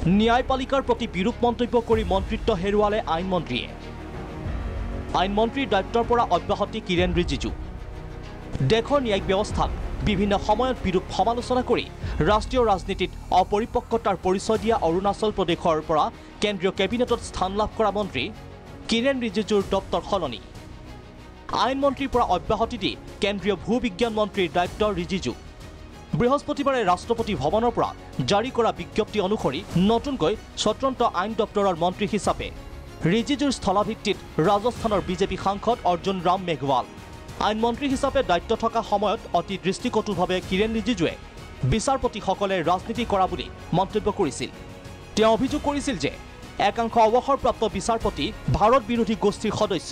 ন্যায়পালিকাৰ প্ৰতি বিৰূপ মন্তব্য কৰি মন্ত্ৰিত্ব হেৰুৱালে আইনমন্ত্ৰীয়ে। আইনমন্ত্ৰীৰ দায়িত্বৰ পৰা অব্যাহতি কিৰেণ ৰিজিজু। দেশৰ ন্যায়িক ব্যৱস্থাক বিভিন্ন সময়ত বিৰূপ সমালোচনা কৰি ৰাষ্ট্ৰীয় ৰাজনীতিত অপৰিপক্কতাৰ পৰিচয় দিয়া অৰুণাচল প্ৰদেশৰ পৰা কেন্দ্ৰীয় কেবিনেটত স্থান লাভ কৰা মন্ত্ৰী কিৰেণ ৰিজিজুৰ দপ্তৰ সলনি। আইনমন্ত্ৰীৰ পৰা অব্যাহতি দি কেন্দ্ৰীয় ভূ বিজ্ঞান মন্ত্ৰীৰ দায়িত্ব ৰিজিজু। বৃহস্পতিবাৰে ৰাষ্ট্ৰপতি ভৱনৰ পৰা জাৰি কৰা বিজ্ঞপ্তি অনুসৰি নতুনকৈ স্বতন্ত্ৰ আইন দপ্তৰৰ মন্ত্ৰী হিচাপে ৰিজিজুৰ স্থলাভিত্তিত ৰাজস্থানৰ বিজেপি সাংসদ অৰ্জুন ৰাম মেঘৱাল। আইনমন্ত্ৰী হিচাপে দায়িত্ব থকা সময়ত অতি দৃষ্টিকটুভাৱে কিৰেণ ৰিজিজুৱে বিচাৰপতিসকলে ৰাজনীতি কৰা বুলি মন্তব্য কৰিছিল। তেওঁ অভিযোগ কৰিছিল যে একাংশ অৱসৰপ্ৰাপ্ত বিচাৰপতি ভাৰত বিৰোধী গোষ্ঠীৰ সদস্য।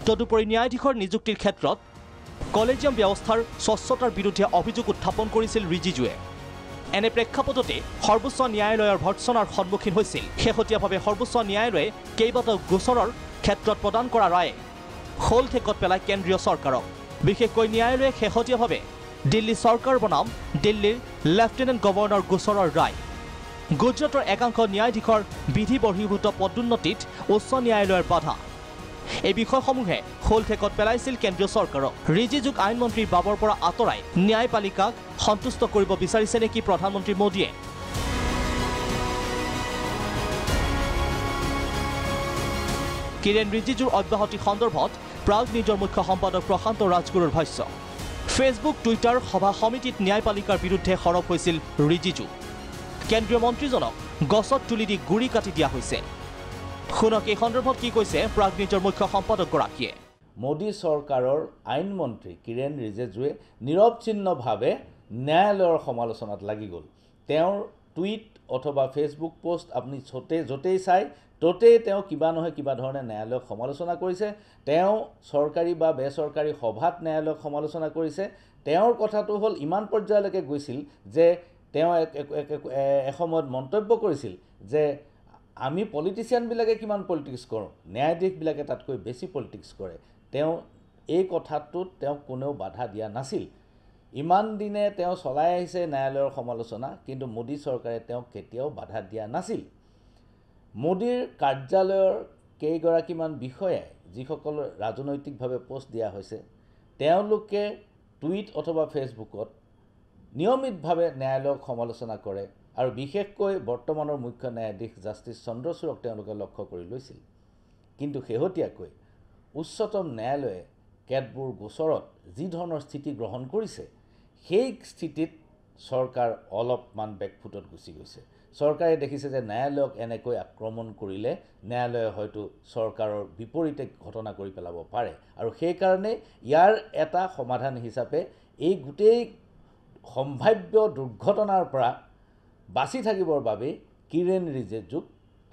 তদুপৰি ন্যায়াধীশৰ নিযুক্তিৰ ক্ষেত্ৰত কলেজিয়াম ব্যৱস্থাৰ স্বচ্ছতাৰ বিৰুদ্ধে অভিযোগ উত্থাপন কৰিছিল ৰিজিজুৱে। এনে প্ৰেক্ষাপটতে সৰ্বোচ্চ ন্যায়ালয়ৰ ভৰ্ৎসনাৰ সন্মুখীন হৈছিল। শেহতীয়াভাৱে সৰ্বোচ্চ ন্যায়ালয়ে কেইবাটাও গোচৰৰ ক্ষেত্ৰত প্ৰদান কৰা ৰায়ে খোল ঠেকত পেলাই কেন্দ্ৰীয় চৰকাৰক। বিশেষকৈ ন্যায়ালয়ে শেহতীয়াভাৱে দিল্লী চৰকাৰ বনাম দিল্লীৰ লেফটেনেণ্ট গভৰ্ণৰ গোচৰৰ ৰায়, গুজৰাটৰ একাংশ ন্যায়াধীশৰ বিধি বহিৰ্ভূত পদোন্নতিত উচ্চ ন্যায়ালয়ৰ বাধা, এই বিষয়সমূহে খোল ঠেকত পেলাইছিল কেন্দ্ৰীয় চৰকাৰক। ৰিজিজুক আইনমন্ত্ৰীৰ বাবৰ পৰা আঁতৰাই ন্যায়পালিকাক সন্তুষ্ট কৰিব বিচাৰিছে নেকি প্ৰধানমন্ত্ৰী মোদীয়ে? কিৰেণ ৰিজিজুৰ অব্যাহতি সন্দৰ্ভত প্ৰাগ নিউজৰ মুখ্য সম্পাদক প্ৰশান্ত ৰাজগুৰুৰ ভাষ্য। ফেচবুক, টুইটাৰ, সভা সমিতিত ন্যায়পালিকাৰ বিৰুদ্ধে সৰব হৈছিল ৰিজিজু। কেন্দ্ৰীয় মন্ত্ৰীজনক গছত তুলি দি গুৰি কাটি দিয়া হৈছে। শুনক এই সন্দৰ্ভত কি কৈছে প্ৰাগ নিউজৰ মুখ্য সম্পাদকগৰাকীয়ে। মোদী চৰকাৰৰ আইনমন্ত্ৰী কিৰেণ ৰিজিজুৱে নিৰৱচ্ছিন্নভাৱে ন্যায়ালয়ৰ সমালোচনাত লাগি গ'ল। তেওঁৰ টুইট অথবা ফেচবুক পোষ্ট আপুনি য'তেই চাই ত'তেই তেওঁ কিবা নহয় কিবা ধৰণে ন্যায়ালয়ক সমালোচনা কৰিছে। তেওঁ চৰকাৰী বা বেচৰকাৰী সভাত ন্যায়ালয়ক সমালোচনা কৰিছে। তেওঁৰ কথাটো হ'ল ইমান পৰ্যায়লৈকে গৈছিল যে তেওঁ এসময়ত মন্তব্য কৰিছিল যে আমি পলিটিচিয়ানবিলাকে কিমান পলিটিক্স কৰোঁ, ন্যায়াধীশবিলাকে তাতকৈ বেছি পলিটিক্স কৰে। তেওঁ এই কথাটোত তেওঁক কোনেও বাধা দিয়া নাছিল। ইমান দিনে তেওঁ চলাই আহিছে ন্যায়ালয়ৰ সমালোচনা, কিন্তু মোদী চৰকাৰে তেওঁক কেতিয়াও বাধা দিয়া নাছিল। মোদীৰ কাৰ্যালয়ৰ কেইগৰাকীমান বিষয়াই যিসকল ৰাজনৈতিকভাৱে পোষ্ট দিয়া হৈছে, তেওঁলোকে টুইট অথবা ফেচবুকত নিয়মিতভাৱে ন্যায়ালয়ক সমালোচনা কৰে আৰু বিশেষকৈ বৰ্তমানৰ মুখ্য ন্যায়াধীশ জাষ্টিছ চন্দ্ৰচূড়ক তেওঁলোকে লক্ষ্য কৰি লৈছিল। কিন্তু শেহতীয়াকৈ উচ্চতম ন্যায়ালয়ে কেতবোৰ গোচৰত যি ধৰণৰ স্থিতি গ্ৰহণ কৰিছে, সেই স্থিতিত চৰকাৰ অলপমান বেকফুটত গুচি গৈছে। চৰকাৰে দেখিছে যে ন্যায়ালয়ক এনেকৈ আক্ৰমণ কৰিলে ন্যায়ালয়ে হয়তো চৰকাৰৰ বিপৰীতে ঘটনা কৰি পেলাব পাৰে, আৰু সেইকাৰণে ইয়াৰ এটা সমাধান হিচাপে এই গোটেই সম্ভাৱ্য দুৰ্ঘটনাৰ পৰা বাচি থাকিবৰ বাবে কিৰেণ ৰিজিজুক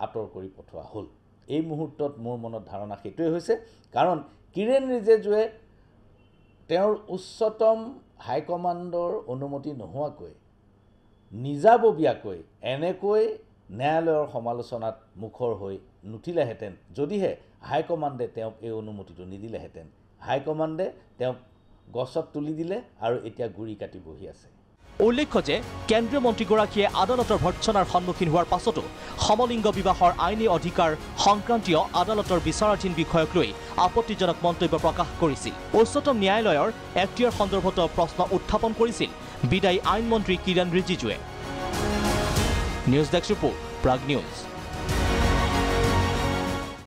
আঁতৰ কৰি পঠোৱা হ'ল। এই মুহূৰ্তত মোৰ মনত ধাৰণা সেইটোৱে হৈছে, কাৰণ কিৰেণ ৰিজিজুৱে তেওঁৰ উচ্চতম হাইকমাণ্ডৰ অনুমতি নোহোৱাকৈ নিজাববীয়াকৈ এনেকৈ ন্যায়ালয়ৰ সমালোচনাত মুখৰ হৈ নুঠিলেহেঁতেন, যদিহে হাইকমাণ্ডে তেওঁক এই অনুমতিটো নিদিলেহেঁতেন। হাইকমাণ্ডে তেওঁক গছত তুলি দিলে আৰু এতিয়া গুৰি কাটি বহি আছে। উল্লেখ্য যে কেন্দ্ৰীয় মন্ত্ৰীগৰাকীয়ে আদালতৰ ভৰ্ৎসনাৰ সন্মুখীন হোৱাৰ পাছতো সমলিংগ বিবাহৰ আইনী অধিকাৰ সংক্ৰান্তীয় আদালতৰ বিচাৰাধীন বিষয়ক লৈ আপত্তিজনক মন্তব্য প্ৰকাশ কৰিছিল। উচ্চতম ন্যায়ালয়ৰ এখতিয়াৰ সন্দৰ্ভত প্ৰশ্ন উত্থাপন কৰিছিল বিদায়ী আইনমন্ত্ৰী কিৰেণ ৰিজিজুৱে। News desk report, Prag news.